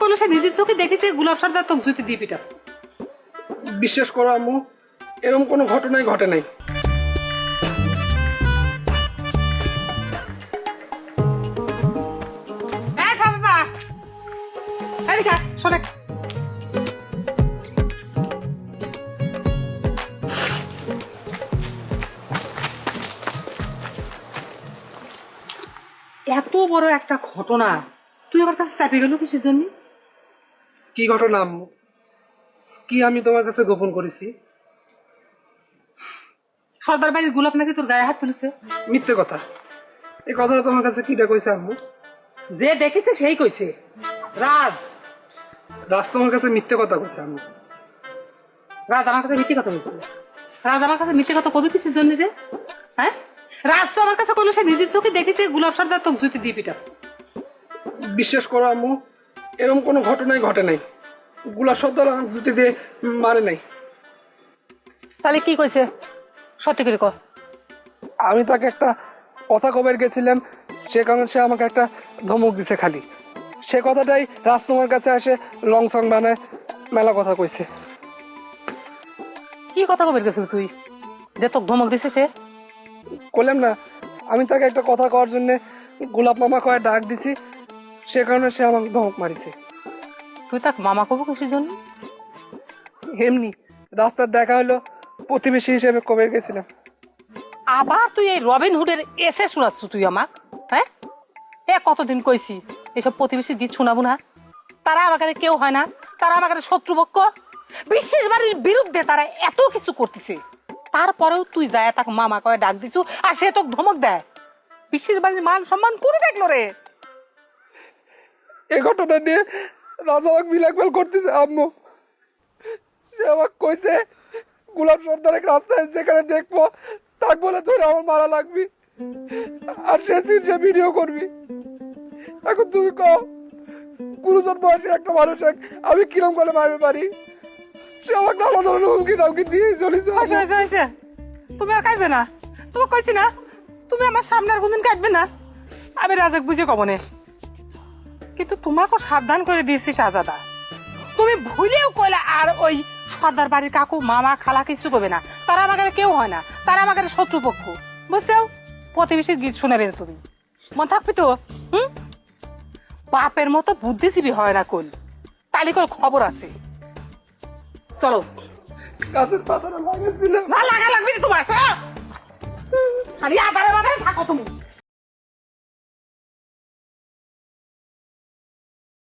কইলো সে নিজের চোখে দেখেছে গোলাপ সর্দার তো জুতি দিয়ে পিটাস। বিশ্বাস করো আম্মু, এরকম কোনো ঘটনাই ঘটে নাই। হ্যাঁ সাদা এদিকে শোনে, এত বড় একটা ঘটনা তুই আমার কাছে চাপে গেল কিসের জন্য? কি ঘটনা আম্মু? কি আমি তোমার কাছে গোপন করেছি? সর্দার বাড়ির গোলাপ নাকি তোর গায়ে হাত তুলেছে। মিথ্যে কথা। এই কথাটা তোমার কাছে কিটা কইছে আম্মু? যে দেখেছে সেই কইছে। রাজ রাজ তোমার কাছে মিথ্যে কথা কইছে আম্মু। রাজ আমার কাছে মিথ্যে কথা বলছে। রাজ আমার কাছে মিথ্যে কথা কবে কিসের জন্য রে? হ্যাঁ, রাজ তো আমার কাছে কইলো সে নিজের চোখে দেখেছে গোলাপ সর্দার তো জুতি দিয়ে পিটাস। বিশ্বাস করো আম্মু, এরকম কোনো ঘটনাই ঘটে নাই। গোলাপ সর্দার আমার জুতি দিয়ে মারে নাই। তাহলে কি কইছে সত্যি করে কর। আমি তাকে একটা কথা কবের গেছিলাম, সে কারণে সে আমাকে একটা ধমক দিছে খালি। সে কথাটাই রাজ তোমার কাছে আসে লং সং বানায় মেলা কথা কইছে। কি কথা কবে গেছিল তুই যে তোকে ধমক দিছে সে? বললাম না, আমি তাকে একটা কথা কওয়ার জন্য গোলাপ মামা কয়ে ডাক দিছি, সে কারণে সে আমাকে ধমক মারিছে। তুই তাক মামা কব কিসের জন্য? এমনি রাস্তার দেখা হলো, প্রতিবেশী হিসেবে কবে গেছিলাম। আবার তুই এই রবিন হুডের এসে শোনাচ্ছ তুই আমাক? হ্যাঁ, এ কতদিন কইছি এসব প্রতিবেশীর গীত শোনাবো না। তারা আমার কাছে কেউ হয় না, তারা আমার কাছে শত্রুপক্ষ। বিশেষ বাড়ির বিরুদ্ধে তারা এত কিছু করতেছে, তারপরেও তুই যায় তাকে মামা কয়ে ডাক দিছু আর সে তোকে ধমক দেয়। বিশেষ বাড়ির মান সম্মান করে দেখলো রে। এই ঘটনা নিয়ে রাজা আমাকে বিলাকবেল করতেছে আম্মু। সে আমাকে কইছে গোলাপ সর্দারের রাস্তায় যেখানে দেখবো তাক বলে ধরে আমার মারা লাগবি, আর সে দিন সে ভিডিও করবি। এখন তুমি কও, গুরুজন বয়সী একটা মানুষ আমি কিরম করে মারবে পারি? সে আমাকে নানা ধরনের হুমকি দামকি দিয়ে চলেছে। হয়েছে, তুমি আর কাঁদবে না। তোমাকে কইছি না তুমি আমার সামনে আর কোনদিন কাঁদবে না। আমি রাজাক বুঝে কমনে, কিন্তু তোমাকেও সাবধান করে দিয়েছি শাহজাদা। তুমি ভুলেও কইলা আর ওই সর্দার বাড়ির কাকু মামা খালা কিছু করবে না। তারা আমাকে কেউ হয় না, তারা আমাকে শত্রুপক্ষ। বুঝছো? প্রতিবেশীর গীত শোনাবে তুমি, মনে থাকবি তো? বাপের মতো বুদ্ধিজীবী হয় না কল, তালি করে খবর আছে। চলো। গাছের পাতাটা লাগাচ্ছিলাম। না লাগা লাগবে তোমার, খালি আধারে বাধারে থাকো তুমি।